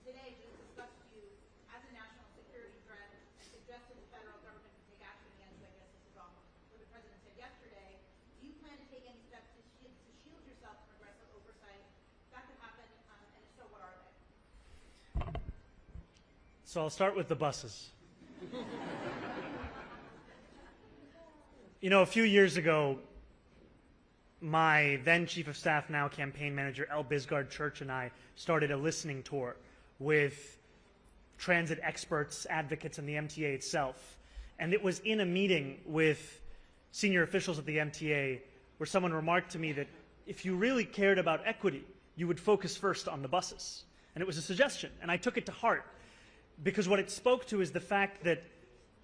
today just discussed you as a national security threat and suggested the federal government can take action against, I guess this is on what the president said yesterday. Do you plan to take any steps to shield yourself from aggressive oversight? That could happen, and if so, what are they? So I'll start with the buses. You know, a few years ago, my then Chief of Staff, now Campaign Manager, L. Bisgard Church, and I started a listening tour with transit experts, advocates, and the MTA itself. And it was in a meeting with senior officials at the MTA where someone remarked to me that if you really cared about equity, you would focus first on the buses. And it was a suggestion, and I took it to heart, because what it spoke to is the fact that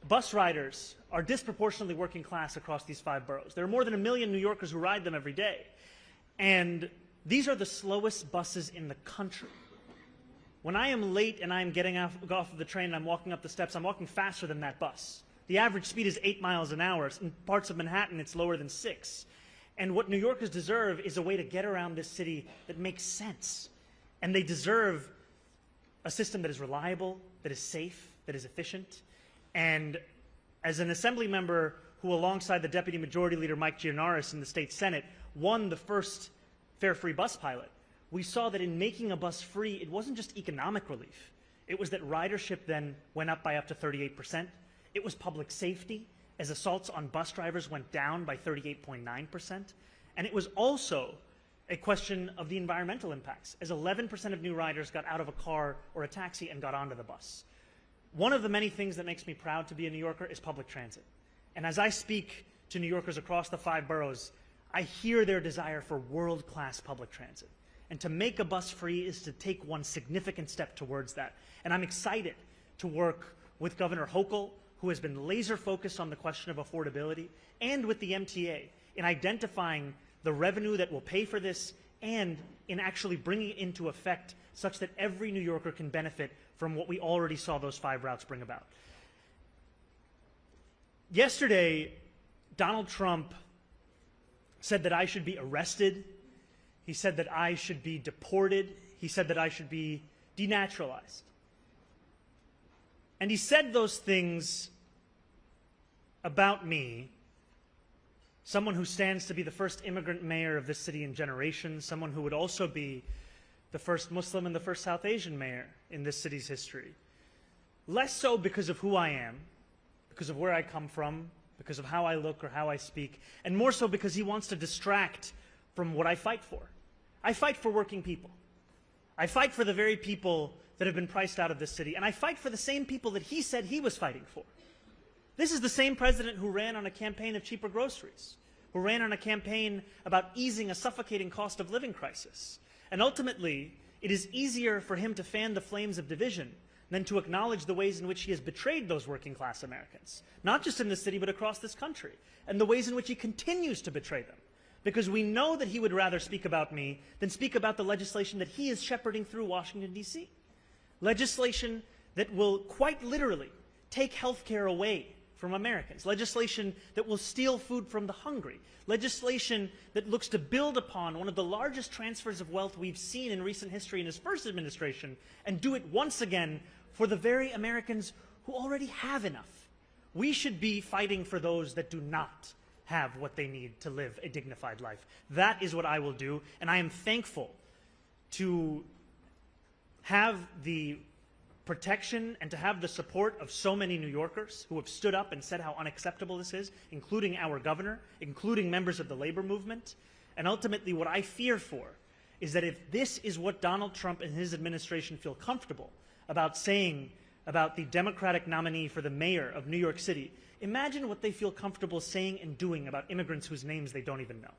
bus riders are disproportionately working class across these 5 boroughs. There are more than 1 million New Yorkers who ride them every day. And these are the slowest buses in the country. When I am late and I'm getting off of the train and I'm walking up the steps, I'm walking faster than that bus. The average speed is 8 miles an hour. In parts of Manhattan, it's lower than 6. And what New Yorkers deserve is a way to get around this city that makes sense. And they deserve a system that is reliable, that is safe, that is efficient. And as an assembly member who, alongside the Deputy Majority Leader Mike Gianaris in the state Senate, won the first fare-free bus pilot, we saw that in making a bus free, it wasn't just economic relief. It was that ridership then went up by up to 38%. It was public safety, as assaults on bus drivers went down by 38.9%. And it was also a question of the environmental impacts, as 11% of new riders got out of a car or a taxi and got onto the bus. One of the many things that makes me proud to be a New Yorker is public transit. And as I speak to New Yorkers across the 5 boroughs, I hear their desire for world-class public transit. And to make a bus free is to take one significant step towards that. And I'm excited to work with Governor Hochul, who has been laser focused on the question of affordability, and with the MTA in identifying the revenue that will pay for this and in actually bringing it into effect such that every New Yorker can benefit from what we already saw those 5 routes bring about. Yesterday, Donald Trump said that I should be arrested. He said that I should be deported. He said that I should be denaturalized. And he said those things about me, someone who stands to be the first immigrant mayor of this city in generations, someone who would also be the first Muslim and the first South Asian mayor in this city's history. Less so because of who I am, because of where I come from, because of how I look or how I speak, and more so because he wants to distract from what I fight for. I fight for working people. I fight for the very people that have been priced out of this city, and I fight for the same people that he said he was fighting for. This is the same president who ran on a campaign of cheaper groceries, who ran on a campaign about easing a suffocating cost of living crisis. And ultimately, it is easier for him to fan the flames of division than to acknowledge the ways in which he has betrayed those working class Americans, not just in this city, but across this country, and the ways in which he continues to betray them. Because we know that he would rather speak about me than speak about the legislation that he is shepherding through Washington, D.C. Legislation that will quite literally take health care away from Americans, legislation that will steal food from the hungry, legislation that looks to build upon one of the largest transfers of wealth we've seen in recent history in his first administration and do it once again for the very Americans who already have enough. We should be fighting for those that do not have what they need to live a dignified life. That is what I will do, and I am thankful to have the protection and to have the support of so many New Yorkers who have stood up and said how unacceptable this is, including our governor, including members of the labor movement. And ultimately, what I fear for is that if this is what Donald Trump and his administration feel comfortable about saying about the Democratic nominee for the mayor of New York City, imagine what they feel comfortable saying and doing about immigrants whose names they don't even know.